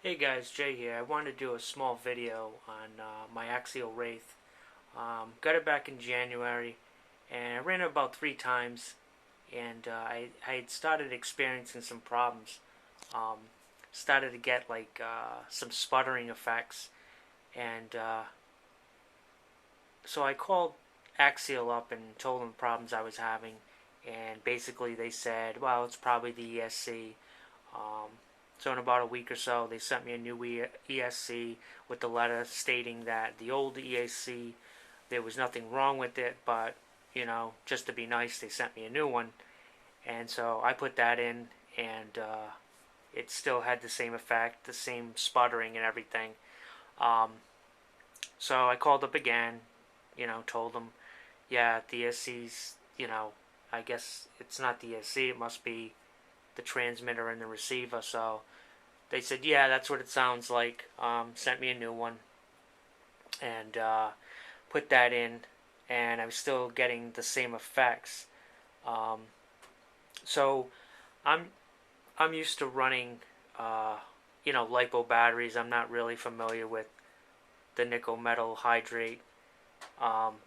Hey guys, Jay here. I wanted to do a small video on my axial wraith. Got it back in January, and I ran it about 3 times, and I had started experiencing some problems. Um, Started to get like some sputtering effects, and so I called Axial up and told them the problems I was having, and basically they said, well, it's probably the ESC. Um, so in about a week or so, they sent me a new ESC with the letter stating that the old ESC, there was nothing wrong with it, but just to be nice, they sent me a new one, and so I put that in, and it still had the same effect, the same sputtering and everything. Um, so I called up again, told them, yeah, the ESC's, I guess it's not the ESC, it must be the transmitter and the receiver. So they said, yeah, that's what it sounds like. Sent me a new one, and put that in, and I was still getting the same effects. Um, so I'm I'm used to running, lipo batteries. I'm not really familiar with the nickel metal hydrate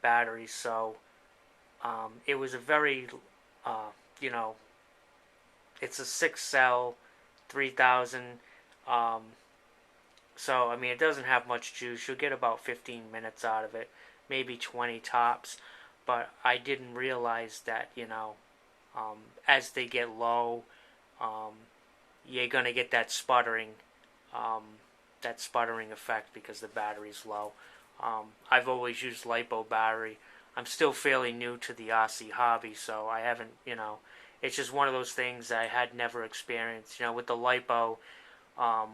batteries. So it was a very, uh, you know, it's a 6 cell, 3000. Um, so I mean, it doesn't have much juice. You'll get about 15 minutes out of it, maybe 20 tops. But I didn't realize that as they get low, um, you're gonna get um, that sputtering effect because the battery's low. I've always used lipo battery. I'm still fairly new to the RC hobby, so I haven't, it's just one of those things I had never experienced. With the lipo,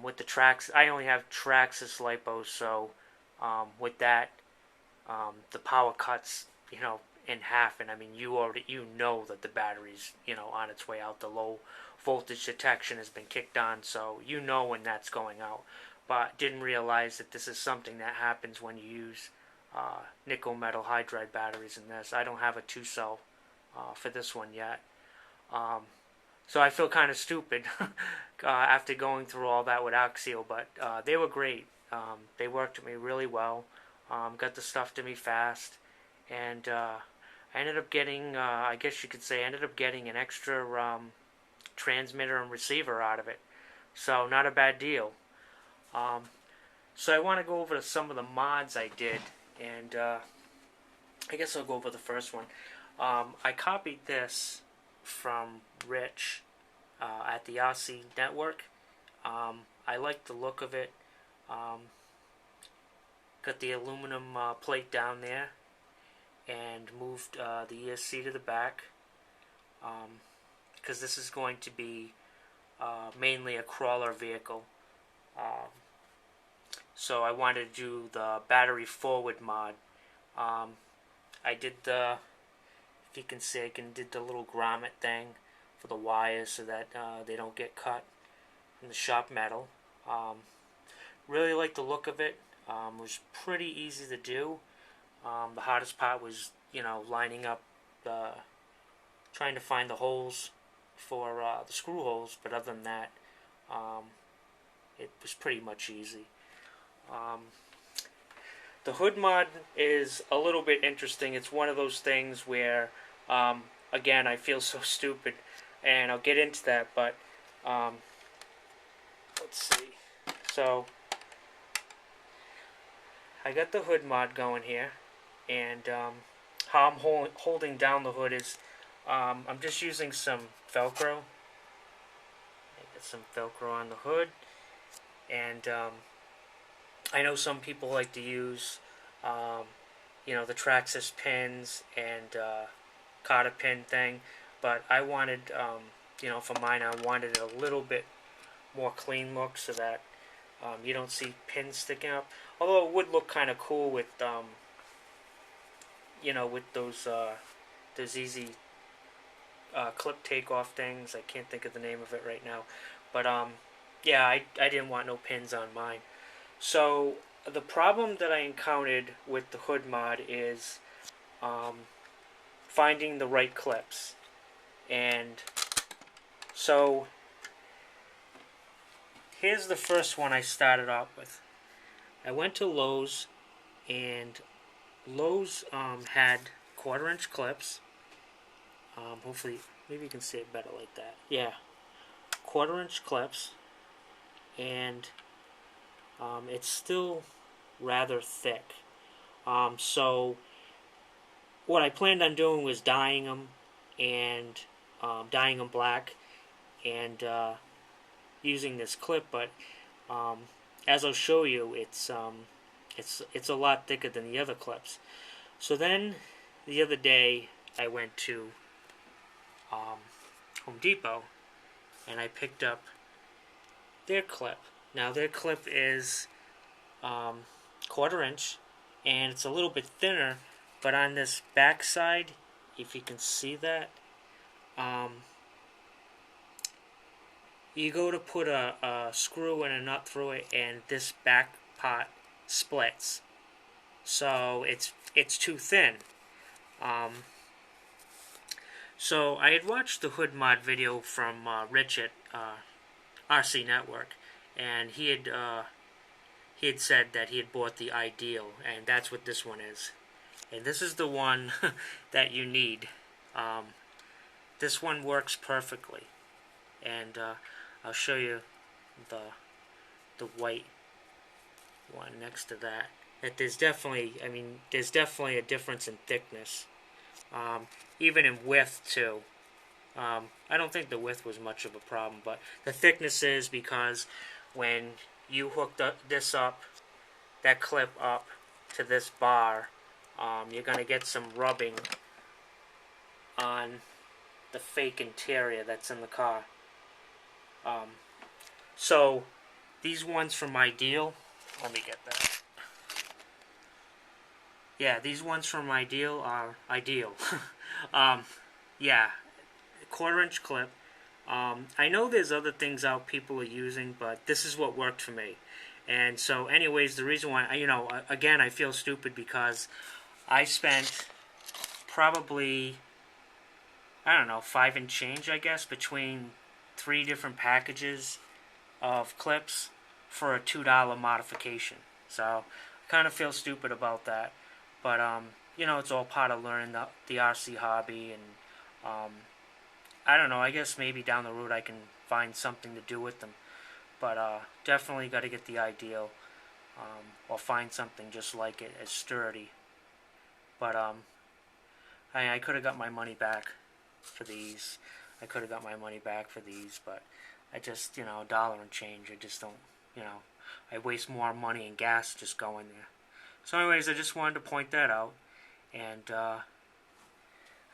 with the Trax, I only have Traxxas lipo, so with that, the power cuts, in half, and I mean, you know that the battery's, on its way out. The low voltage detection has been kicked on, so you know when that's going out. But didn't realize that this is something that happens when you use nickel metal hydride batteries in this. I don't have a 2 cell for this one yet. Um, so I feel kind of stupid after going through all that with Axial, but they were great. They worked with me really well, got the stuff to me fast, and I ended up getting, I guess you could say, I ended up getting an extra transmitter and receiver out of it. So not a bad deal. Um, so I want to go over some of the mods I did, and I guess I'll go over the first one. I copied this from Rich at the RC Network. I like the look of it. Got the aluminum plate down there, and moved the ESC to the back, because this is going to be mainly a crawler vehicle. So I wanted to do the battery forward mod. I did if you can see, did the little grommet thing for the wires so that they don't get cut in the shop metal. Really like the look of it. It was pretty easy to do. The hardest part was, lining up, trying to find the holes for the screw holes. But other than that, it was pretty much easy. The hood mod is a little bit interesting. It's one of those things where, again, I feel so stupid, and I'll get into that. But let's see. So I got the hood mod going here, and how I'm holding down the hood is I'm just using some Velcro. I got some Velcro on the hood, and I know some people like to use the Traxxas pins and cotta pin thing, but I wanted for mine, I wanted a little bit more clean look so that you don't see pins sticking up. Although it would look kind of cool with with those easy clip takeoff things. I can't think of the name of it right now, but yeah, I didn't want no pins on mine. So the problem that I encountered with the hood mod is finding the right clips, and so here's the first one I started off with. I went to Lowe's, and Lowe's had 1/4-inch clips. Hopefully, maybe you can see it better like that. Yeah, 1/4-inch clips, and it's still rather thick. So what I planned on doing was dyeing them, and dyeing them black, and using this clip. But as I'll show you, it's a lot thicker than the other clips. So then the other day I went to Home Depot, and I picked up their clip. Now their clip is 1/4-inch, and it's a little bit thinner, but on this back side, if you can see that, you go to put a screw and a nut through it, and this back part splits. So it's too thin. So I had watched the hood mod video from Rich at RC Network, and he had said that he had bought the Ideal, and that's what this one is. And this is the one that you need. This one works perfectly, and I'll show you the white one next to that. That there's definitely a difference in thickness, even in width too. I don't think the width was much of a problem, but the thickness is, because when you hook that clip up to this bar, you're going to get some rubbing on the fake interior that's in the car. So these ones from Ideal, let me get that. Yeah, these ones from Ideal are ideal. Yeah, 1/4-inch clip. I know there's other things out people are using, but this is what worked for me. And so anyways, the reason why, again, I feel stupid because I spent probably, I don't know, 5 and change, I guess, between 3 different packages of clips for a $2 modification. So I kind of feel stupid about that. But, it's all part of learning the RC hobby, and I don't know, I guess maybe down the road I can find something to do with them. But definitely got to get the Ideal, or find something just like it, as sturdy. But I could have got my money back for these. But I just, $1 and change. I just don't, I waste more money and gas just going there. So anyways, I just wanted to point that out, and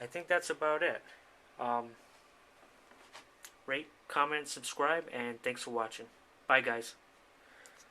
I think that's about it. Rate, comment, subscribe, and thanks for watching. Bye, guys.